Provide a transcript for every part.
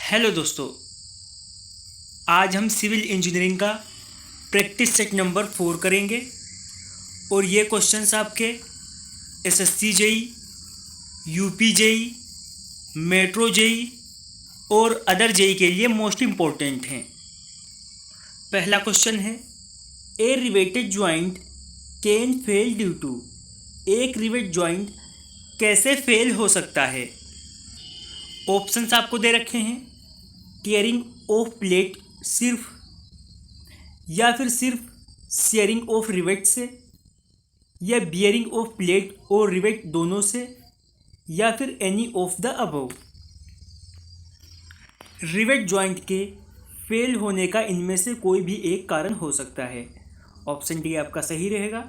Hello दोस्तों, आज हम सिविल इंजीनियरिंग का प्रैक्टिस सेट नंबर 4 करेंगे और ये क्वेश्चंस आपके SSC JE, UP JE, metro JE और अदर जेई के लिए मोस्ट इम्पोर्टेंट हैं। पहला क्वेश्चन है, a riveted joint can fail due to. एक रिवेट जॉइंट कैसे फेल हो सकता है? ऑप्शंस आपको दे रखे हैं, टीयरिंग ऑफ प्लेट सिर्फ, या फिर सिर्फ शेयरिंग ऑफ रिवेट से, या बियरिंग ऑफ प्लेट और रिवेट दोनों से, या फिर any of the above. Rivet joint के फेल होने का इनमें से कोई भी एक कारण हो सकता है। ऑप्शन डी आपका सही रहेगा।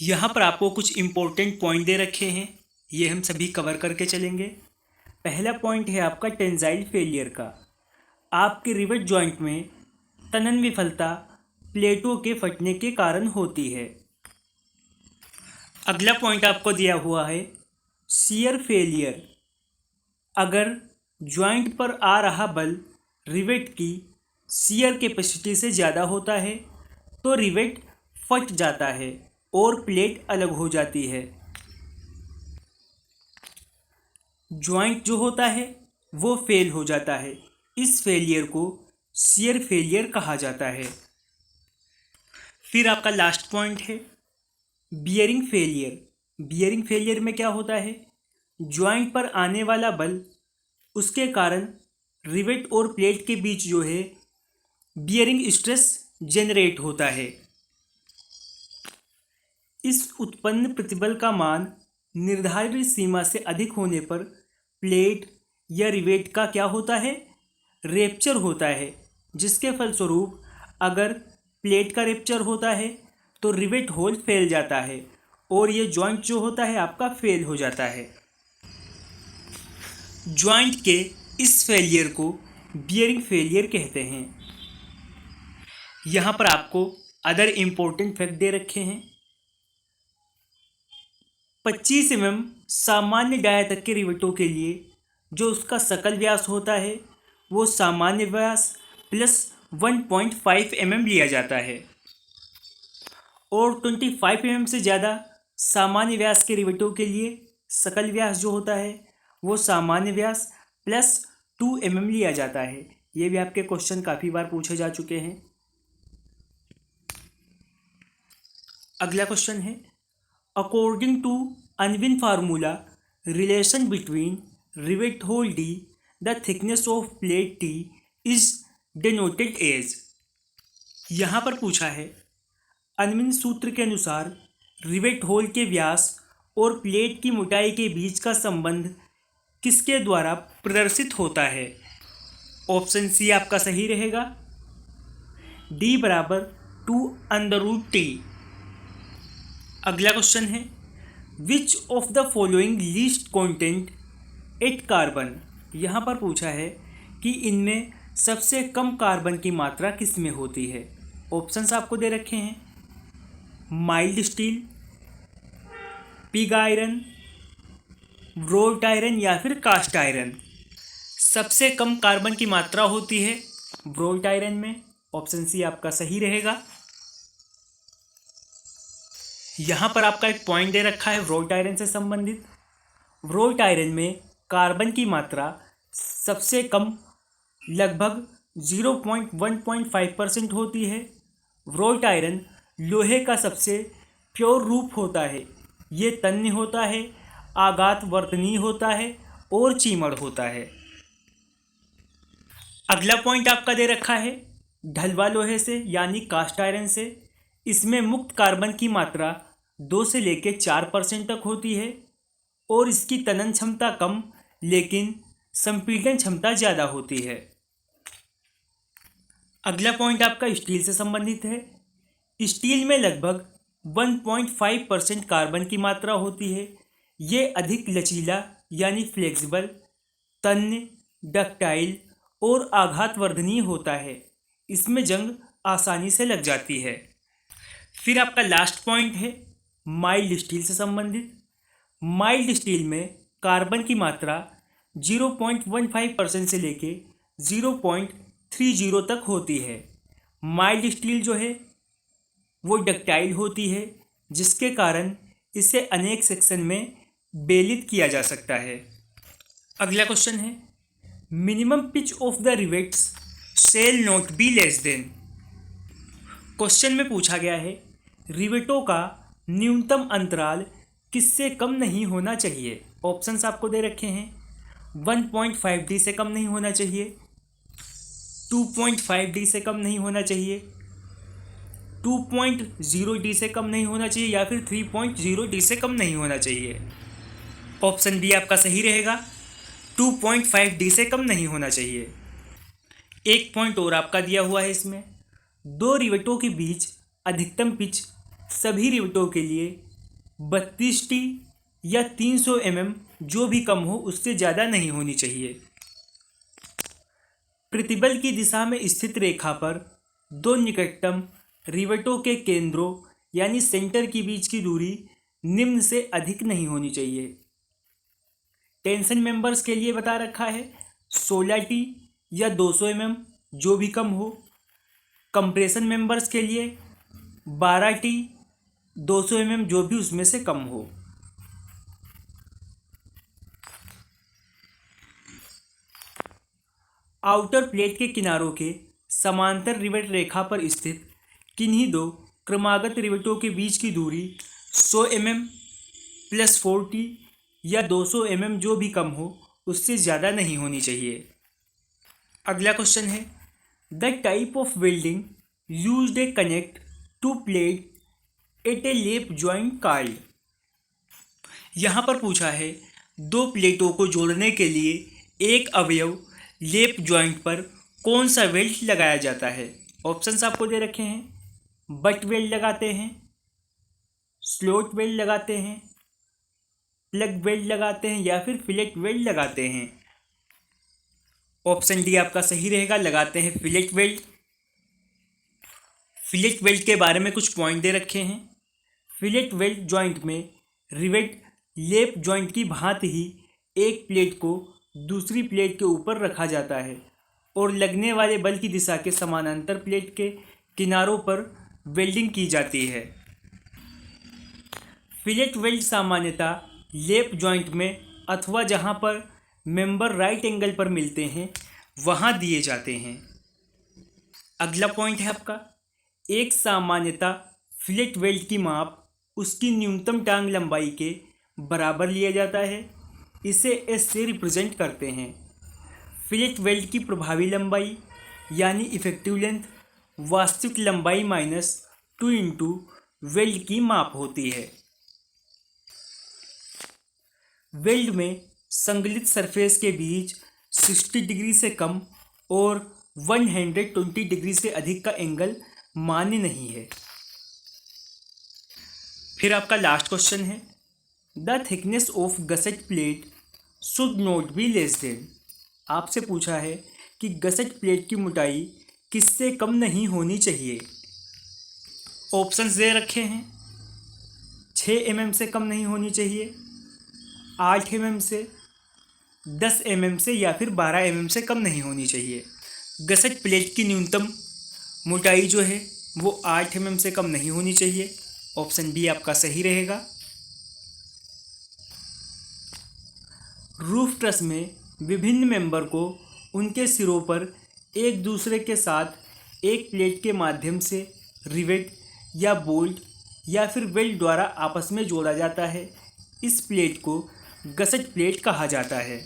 यहाँ पर आपको कुछ इम्पोर्टेंट पॉइंट दे रखे हैं, ये हम सभी कवर करके चलेंगे। पहला पॉइंट है आपका टेंसाइल फेलियर का। आपके रिवेट जॉइंट में तनन विफलता प्लेटों के फटने के कारण होती है। अगला पॉइंट आपको दिया हुआ है शियर फेलियर। अगर जॉइंट पर आ रहा बल रिवेट की शियर कैपेसिटी से ज़्यादा होता है तो रिवेट फट जाता है और प्लेट अलग हो जाती है। जॉइंट जो होता है वो फेल हो जाता है। इस फेलियर को शियर फेलियर कहा जाता है। फिर आपका लास्ट पॉइंट है बियरिंग फेलियर। बियरिंग फेलियर में क्या होता है, जॉइंट पर आने वाला बल, उसके कारण रिवेट और प्लेट के बीच जो है बियरिंग स्ट्रेस जनरेट होता है। इस उत्पन्न प्रतिबल का मान निर्धारित सीमा से अधिक होने पर प्लेट या रिवेट का क्या होता है, रेप्चर होता है, जिसके फलस्वरूप अगर प्लेट का रेप्चर होता है तो रिवेट होल फैल जाता है और ये जॉइंट जो होता है आपका फेल हो जाता है। जॉइंट के इस फेलियर को बियरिंग फेलियर कहते हैं। यहाँ पर आपको अदर इम्पोर्टेंट फैक्ट दे रखे हैं। 25 mm सामान्य डायातक के रिवेटों के लिए जो उसका सकल व्यास होता है वो सामान्य व्यास प्लस 1.5 mm लिया जाता है, और 25 mm से ज़्यादा सामान्य व्यास के रिवेटों के लिए सकल व्यास जो होता है वो सामान्य व्यास प्लस 2 mm लिया जाता है। ये भी आपके क्वेश्चन काफ़ी बार पूछे जा चुके हैं। अगला क्वेश्चन है, According to Unwin formula, relation between rivet hole D, the thickness of plate T is denoted as। यहाँ पर पूछा है अनविन सूत्र के अनुसार रिवेट होल के व्यास और प्लेट की मोटाई के बीच का संबंध किसके द्वारा प्रदर्शित होता है? ऑप्शन सी आपका सही रहेगा, D बराबर 2√T। अगला क्वेश्चन है, which of the following least content eight carbon. यहाँ पर पूछा है कि इनमें सबसे कम कार्बन की मात्रा किस में होती है। ऑप्शंस आपको दे रखे हैं, mild steel, pig iron, wrought iron या फिर कास्ट आयरन। सबसे कम कार्बन की मात्रा होती है व्रोट आयरन में। ऑप्शन सी आपका सही रहेगा। यहाँ पर आपका एक पॉइंट दे रखा है व्रोट आयरन से संबंधित। व्रोट आयरन में कार्बन की मात्रा सबसे कम लगभग 0.1.5% होती है। व्रोट आयरन लोहे का सबसे प्योर रूप होता है। ये तन्य होता है, आघात वर्तनीय होता है और चीमड़ होता है। अगला पॉइंट आपका दे रखा है ढलवा लोहे से यानी कास्ट आयरन से। इसमें मुक्त कार्बन की मात्रा 2 से लेकर 4% तक होती है और इसकी तनन क्षमता कम लेकिन संपीड़न क्षमता ज़्यादा होती है। अगला पॉइंट आपका स्टील से संबंधित है। स्टील में लगभग 1.5% कार्बन की मात्रा होती है। ये अधिक लचीला यानी फ्लेक्सिबल, तन्य, डक्टाइल और आघात वर्धनीय होता है। इसमें जंग आसानी से लग जाती है। फिर आपका लास्ट पॉइंट है माइल्ड स्टील से संबंधित। माइल्ड स्टील में कार्बन की मात्रा 0.15% से लेके 0.30 तक होती है। माइल्ड स्टील जो है वो डक्टाइल होती है, जिसके कारण इसे अनेक सेक्शन में बेलित किया जा सकता है। अगला क्वेश्चन है, minimum pitch of the rivets shall not be less than. Question में पूछा गया है रिवेटों का न्यूनतम अंतराल किससे कम नहीं होना चाहिए। ऑप्शंस आपको दे रखे हैं, 1.5D से कम नहीं होना चाहिए, 2.5D से कम नहीं होना चाहिए, 2.0D से कम नहीं होना चाहिए या फिर 3.0D से कम नहीं होना चाहिए। ऑप्शन बी आपका सही रहेगा, 2.5D से कम नहीं होना चाहिए। एक पॉइंट और आपका दिया हुआ है इसमें, दो रिवेटों के बीच अधिकतम पिच सभी रिवेटों के लिए 32T या 300 mm जो भी कम हो उससे ज़्यादा नहीं होनी चाहिए। प्रतिबल की दिशा में स्थित रेखा पर दो निकटतम रिवेटों के केंद्रों यानी सेंटर के बीच की दूरी निम्न से अधिक नहीं होनी चाहिए। टेंशन मेंबर्स के लिए बता रखा है 16T या 200 mm जो भी कम हो। कंप्रेशन मेंबर्स के लिए 12T 200 mm जो भी उसमें से कम हो। आउटर प्लेट के किनारों के समांतर रिवेट रेखा पर स्थित किन्हीं दो क्रमागत रिवेटों के बीच की दूरी 100 mm + 4T या 200 mm जो भी कम हो उससे ज़्यादा नहीं होनी चाहिए। अगला क्वेश्चन है, the type of welding used a connect to plate at a lap joint called. यहाँ पर पूछा है दो प्लेटों को जोड़ने के लिए एक अवयव लेप जॉइंट पर कौन सा वेल्ड लगाया जाता है। ऑप्शंस आपको दे रखे हैं, बट वेल्ड लगाते हैं, स्लॉट वेल्ड लगाते हैं, प्लग वेल्ड लगाते हैं या फिर फिलेट वेल्ड लगाते हैं। ऑप्शन डी आपका सही रहेगा, लगाते हैं फिलेट वेल्ड। फिलेट वेल्ड के बारे में कुछ पॉइंट दे रखे हैं। फिलेट वेल्ड जॉइंट में रिवेट लेप जॉइंट की भांति ही एक प्लेट को दूसरी प्लेट के ऊपर रखा जाता है और लगने वाले बल की दिशा के समानांतर प्लेट के किनारों पर वेल्डिंग की जाती है। फिलेट वेल्ड सामान्यतः लेप जॉइंट में अथवा जहां पर मेंबर राइट एंगल पर मिलते हैं वहां दिए जाते हैं। अगला पॉइंट है आपका, एक सामान्यतः फिलेट वेल्ड की माप उसकी न्यूनतम टांग लंबाई के बराबर लिया जाता है। इसे एस से रिप्रेजेंट करते हैं। फिलेट वेल्ड की प्रभावी लंबाई यानी इफेक्टिव लेंथ वास्तविक लंबाई -2 इंटू वेल्ड की माप होती है। वेल्ड में संगलित सरफेस के बीच 60 डिग्री से कम और 120 डिग्री से अधिक का एंगल मान्य नहीं है। फिर आपका लास्ट क्वेश्चन है, the thickness of gusset plate should not be less than. आपसे पूछा है कि गसेट प्लेट की मोटाई किससे कम नहीं होनी चाहिए। ऑप्शंस दे रखे हैं, 6 mm से कम नहीं होनी चाहिए, 8 mm से, 10 mm से या फिर 12 mm से कम नहीं होनी चाहिए। गसेट प्लेट की न्यूनतम मोटाई जो है वो 8 mm से कम नहीं होनी चाहिए। ऑप्शन बी आपका सही रहेगा। रूफ ट्रस में विभिन्न मेंबर को उनके सिरों पर एक दूसरे के साथ एक प्लेट के माध्यम से रिवेट या बोल्ट या फिर वेल्ड द्वारा आपस में जोड़ा जाता है। इस प्लेट को गसेट प्लेट कहा जाता है।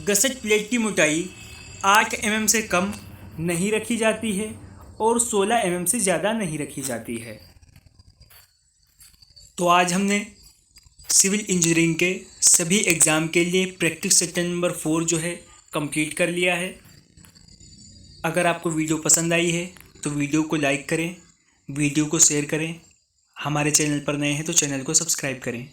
गसेट प्लेट की मोटाई 8 mm से कम नहीं रखी जाती है और 16 mm से ज़्यादा नहीं रखी जाती है। तो आज हमने सिविल इंजीनियरिंग के सभी एग्ज़ाम के लिए प्रैक्टिस सेक्शन नंबर 4 जो है कंप्लीट कर लिया है। अगर आपको वीडियो पसंद आई है तो वीडियो को लाइक करें, वीडियो को शेयर करें, हमारे चैनल पर नए हैं तो चैनल को सब्सक्राइब करें।